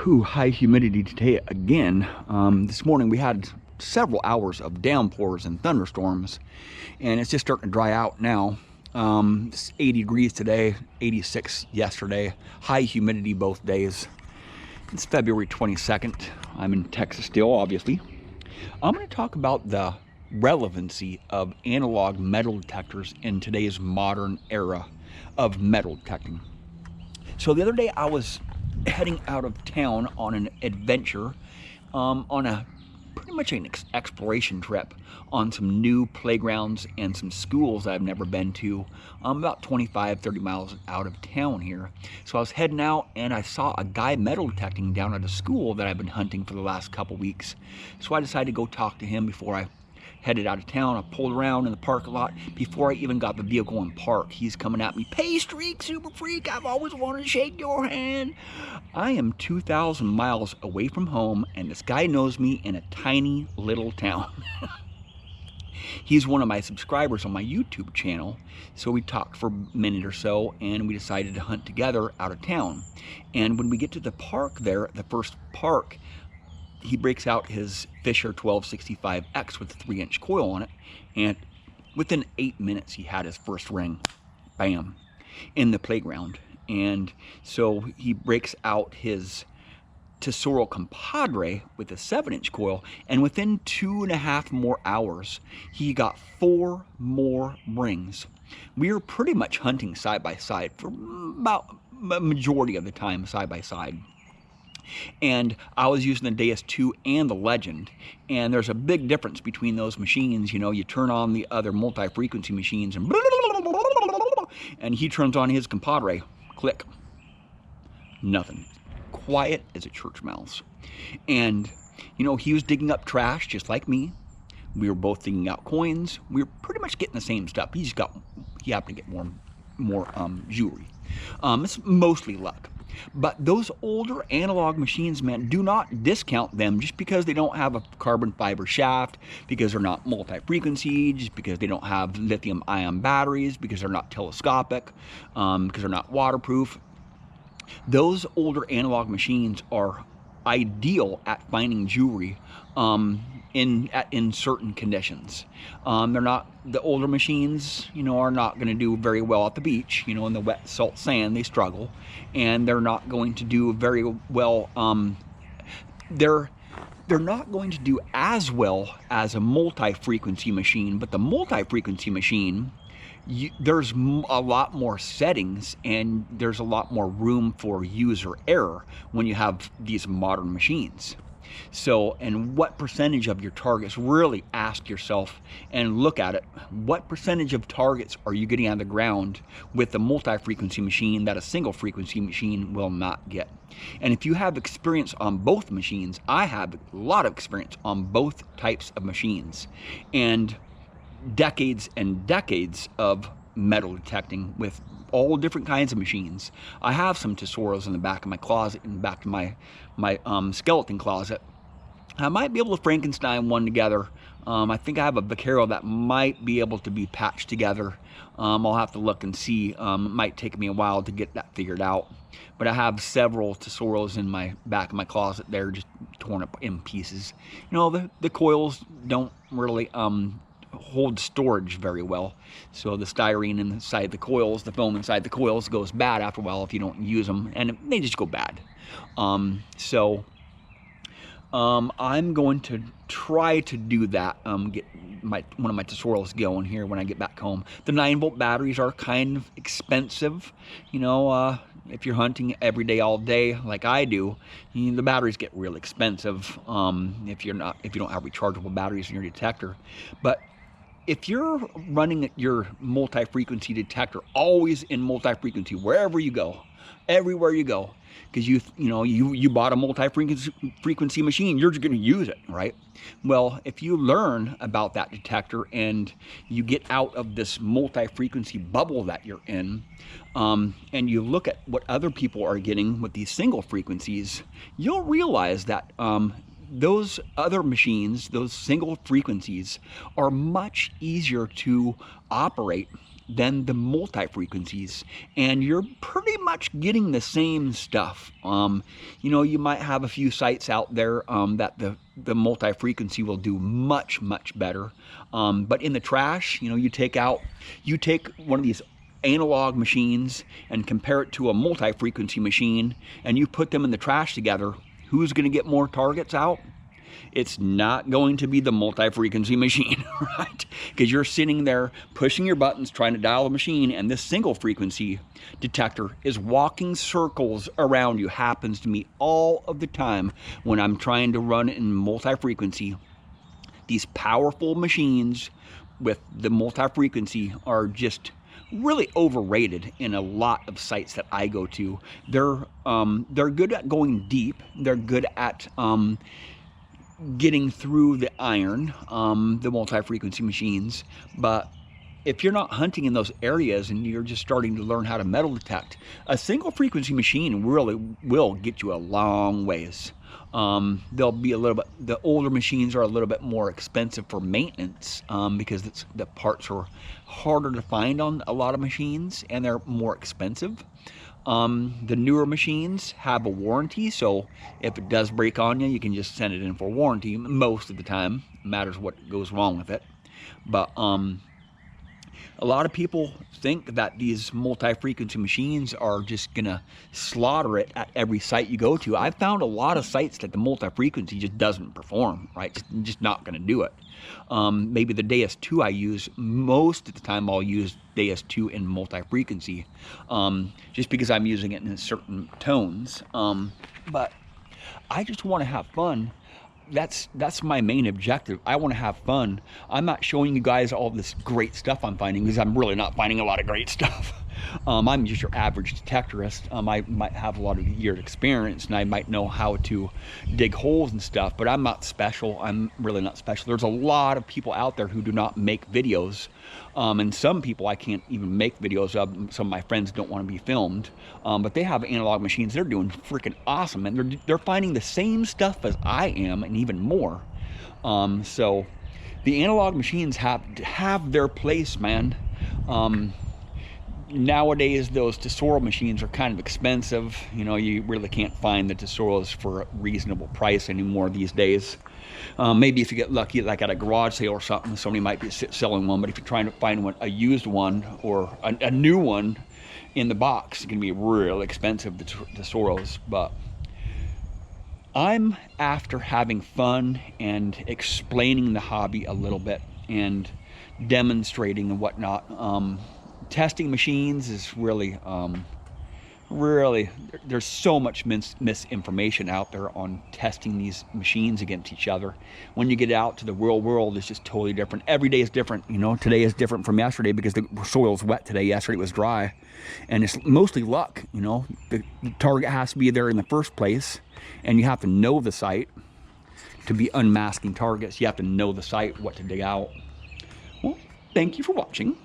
High humidity today again. This morning we had several hours of downpours and thunderstorms, and it's just starting to dry out now. It's 80 degrees today, 86 yesterday. High humidity both days. It's February 22nd. I'm in Texas still, obviously. I'm going to talk about the relevancy of analog metal detectors in today's modern era of metal detecting. So the other day I was heading out of town on an adventure, on a pretty much an exploration trip on some new playgrounds and some schools I've never been to. I'm about 25-30 miles out of town here. So I was heading out and I saw a guy metal detecting down at a school that I've been hunting for the last couple weeks. So I decided to go talk to him before I headed out of town. I pulled around in the parking lot before I even got the vehicle in park. He's coming at me, Paystreak, Superfreak, I've always wanted to shake your hand. I am 2,000 miles away from home, and this guy knows me in a tiny little town. He's one of my subscribers on my YouTube channel, so we talked for a minute or so, and we decided to hunt together out of town. And when we get to the park there, the first park, he breaks out his Fisher 1265X with a 3-inch coil on it, and within 8 minutes he had his first ring, bam, in the playground. And so he breaks out his Tesoro Compadre with a 7-inch coil, and within 2.5 more hours he got 4 more rings. We were pretty much hunting side by side for about a majority of the time, side by side. And I was using the Deus 2 and the Legend, and there's a big difference between those machines. You know, you turn on the other multi-frequency machines and he turns on his Compadre, click, nothing, quiet as a church mouse. And you know, he was digging up trash just like me. We were both digging out coins. We were pretty much getting the same stuff. He happened to get more jewelry. It's mostly luck. But those older analog machines, man, do not discount them just because they don't have a carbon fiber shaft, because they're not multi-frequency, just because they don't have lithium-ion batteries, because they're not telescopic, because they're not waterproof. Those older analog machines are ideal at finding jewelry in certain conditions. They're not, the older machines, you know, are not going to do very well at the beach. You know, in the wet salt sand they struggle, and they're not going to do very well. They're not going to do as well as a multi-frequency machine. But the multi-frequency machine, there's a lot more settings and there's a lot more room for user error when you have these modern machines. So, and what percentage of your targets, really ask yourself and look at it, what percentage of targets are you getting on the ground with the multi-frequency machine that a single frequency machine will not get? And if you have experience on both machines, I have a lot of experience on both types of machines, and decades and decades of metal detecting with all different kinds of machines. I have some Tesoros in the back of my closet, in the back of my skeleton closet. I might be able to Frankenstein one together. I think I have a Vaquero that might be able to be patched together. I'll have to look and see. It might take me a while to get that figured out. But I have several Tesoros in my back of my closet. They're just torn up in pieces. You know, the coils don't really hold storage very well, so the styrene inside the coils, the foam inside the coils, goes bad after a while if you don't use them, and they just go bad. I'm going to try to do that, get one of my Tesoros going here when I get back home. The 9-volt batteries are kind of expensive, you know. If you're hunting every day, all day, like I do, the batteries get real expensive if you don't have rechargeable batteries in your detector. But if you're running your multi-frequency detector always in multi-frequency wherever you go, everywhere you go, because you bought a multi-frequency machine, you're just going to use it, right? Well, if you learn about that detector and you get out of this multi-frequency bubble that you're in, and you look at what other people are getting with these single frequencies, you'll realize that those other machines, those single frequencies, are much easier to operate than the multi-frequencies, and you're pretty much getting the same stuff. You know, you might have a few sites out there that the multi-frequency will do much better, but in the trash, you know, you take one of these analog machines and compare it to a multi-frequency machine, and you put them in the trash together, who's going to get more targets out? It's not going to be the multi-frequency machine, right? Because you're sitting there pushing your buttons trying to dial the machine, and this single frequency detector is walking circles around you. Happens to me all of the time when I'm trying to run in multi-frequency. These powerful machines with the multi-frequency are just really overrated in a lot of sites that I go to. They're good at going deep. They're good at getting through the iron, the multi-frequency machines, but if you're not hunting in those areas and you're just starting to learn how to metal detect, a single frequency machine really will get you a long ways. They'll be a little bit, the older machines are a little bit more expensive for maintenance because the parts are harder to find on a lot of machines and they're more expensive. The newer machines have a warranty, so if it does break on you, you can just send it in for warranty most of the time. It matters what goes wrong with it. But a lot of people think that these multi-frequency machines are just gonna slaughter it at every site you go to. I've found a lot of sites that the multi-frequency just doesn't perform, right? Just not gonna do it. Maybe the Deus 2 I use, most of the time I'll use Deus 2 in multi-frequency, just because I'm using it in certain tones. But I just wanna have fun. That's my main objective. I want to have fun. I'm not showing you guys all this great stuff I'm finding because I'm really not finding a lot of great stuff. I'm just your average detectorist. I might have a lot of years experience and I might know how to dig holes and stuff, but I'm not special. I'm really not special. There's a lot of people out there who do not make videos, and some people I can't even make videos of. Some of my friends don't want to be filmed, but they have analog machines. They're doing freaking awesome, and they're finding the same stuff as I am and even more. So the analog machines have their place, man. Nowadays, those Tesoro machines are kind of expensive. You know, you really can't find the Tesoros for a reasonable price anymore these days. Maybe if you get lucky, like at a garage sale or something, somebody might be selling one. But if you're trying to find one, a used one or a new one in the box, it's going to be real expensive, the Tesoros. But I'm after having fun and explaining the hobby a little bit and demonstrating and whatnot. Testing machines is really, there's so much misinformation out there on testing these machines against each other. When you get out to the real world, it's just totally different. Every day is different. You know, today is different from yesterday because the soil's wet today. Yesterday it was dry. And it's mostly luck, you know. The target has to be there in the first place, and you have to know the site to be unmasking targets. You have to know the site, what to dig out. Well, thank you for watching.